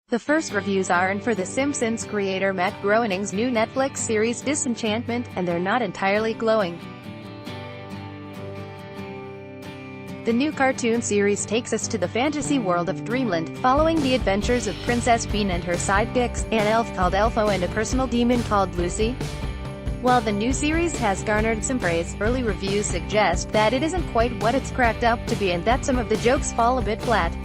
The first reviews are in for The Simpsons creator Matt Groening's new Netflix series Disenchantment, and they're not entirely glowing. The new cartoon series takes us to the fantasy world of Dreamland, following the adventures of Princess Bean and her sidekicks, an elf called Elfo and a personal demon called Lucy. While the new series has garnered some praise, early reviews suggest that it isn't quite what it's cracked up to be and that some of the jokes fall a bit flat.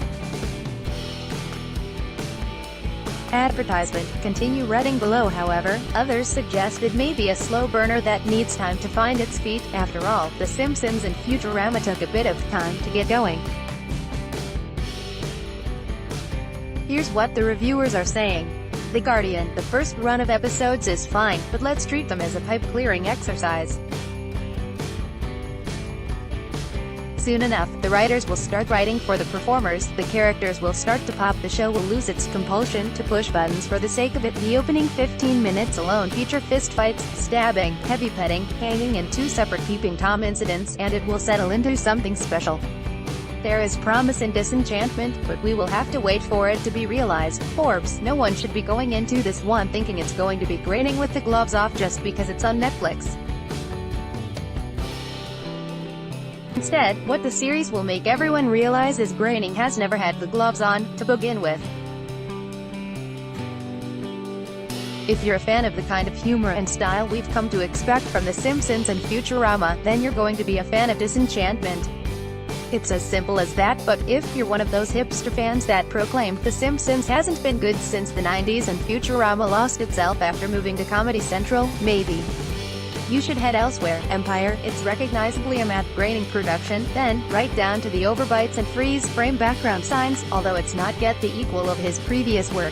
Advertisement. Continue reading below. However, others suggest it may be a slow burner that needs time to find its feet. After all, The Simpsons and Futurama took a bit of time to get going. Here's what the reviewers are saying. The Guardian: the first run of episodes is fine, but let's treat them as a pipe-clearing exercise. Soon enough, the writers will start writing for the performers, the characters will start to pop, the show will lose its compulsion to push buttons for the sake of it. The opening 15 minutes alone feature fistfights, stabbing, heavy petting, hanging and 2 separate peeping Tom incidents, and it will settle into something special. There is promise in Disenchantment, but we will have to wait for it to be realized. Forbes: no one should be going into this one thinking it's going to be Groening with the gloves off just because it's on Netflix. Instead, what the series will make everyone realize is Groening has never had the gloves on, to begin with. If you're a fan of the kind of humor and style we've come to expect from The Simpsons and Futurama, then you're going to be a fan of Disenchantment. It's as simple as that. But if you're one of those hipster fans that proclaimed The Simpsons hasn't been good since the 90s and Futurama lost itself after moving to Comedy Central, maybe you should head elsewhere. Empire: it's recognizably a Matt Groening production, then, right down to the overbites and freeze-frame background signs, although it's not yet the equal of his previous work.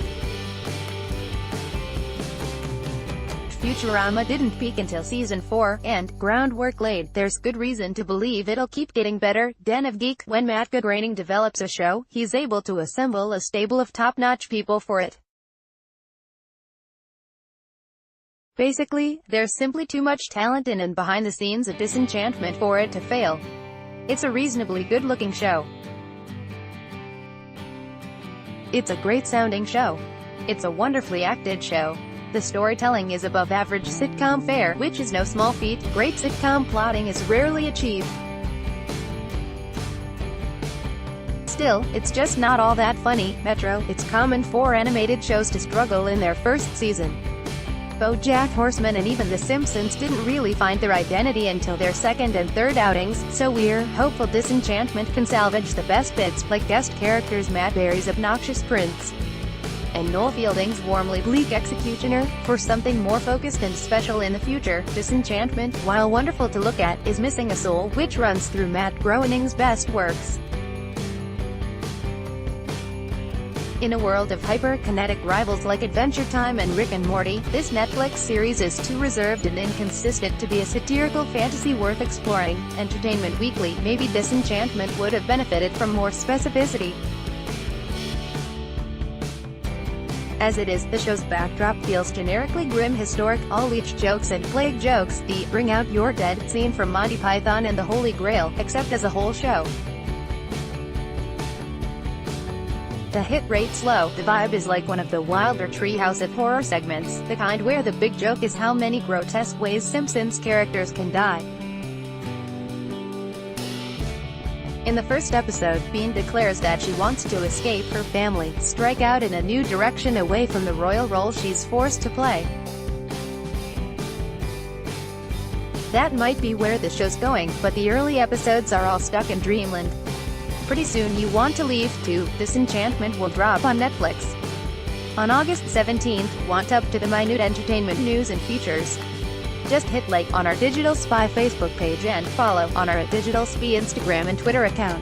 Futurama didn't peak until season 4, and, groundwork laid, there's good reason to believe it'll keep getting better. Den of Geek: when Matt Groening develops a show, he's able to assemble a stable of top-notch people for it. Basically, there's simply too much talent in and behind the scenes of Disenchantment for it to fail. It's a reasonably good-looking show. It's a great-sounding show. It's a wonderfully acted show. The storytelling is above average sitcom fare, which is no small feat. Great sitcom plotting is rarely achieved. Still, it's just not all that funny. Metro: it's common for animated shows to struggle in their first season. BoJack Horseman and even The Simpsons didn't really find their identity until their second and third outings, so we're hopeful Disenchantment can salvage the best bits, like guest characters Matt Berry's obnoxious prince and Noel Fielding's warmly bleak executioner, for something more focused and special in the future. Disenchantment, while wonderful to look at, is missing a soul, which runs through Matt Groening's best works. In a world of hyper-kinetic rivals like Adventure Time and Rick and Morty, this Netflix series is too reserved and inconsistent to be a satirical fantasy worth exploring. Entertainment Weekly: maybe Disenchantment would have benefited from more specificity. As it is, the show's backdrop feels generically grim, historic, all leech jokes and plague jokes, the "bring out your dead" scene from Monty Python and the Holy Grail, except as a whole show. The hit rate's low. The vibe is like one of the wilder Treehouse of Horror segments, the kind where the big joke is how many grotesque ways Simpsons characters can die. In the first episode, Bean declares that she wants to escape her family, strike out in a new direction away from the royal role she's forced to play. That might be where the show's going, but the early episodes are all stuck in Dreamland. Pretty soon you want to leave, too. Disenchantment will drop on Netflix on August 17th. Want up to the minute entertainment news and features? Just hit like on our Digital Spy Facebook page and follow on our Digital Spy Instagram and Twitter account.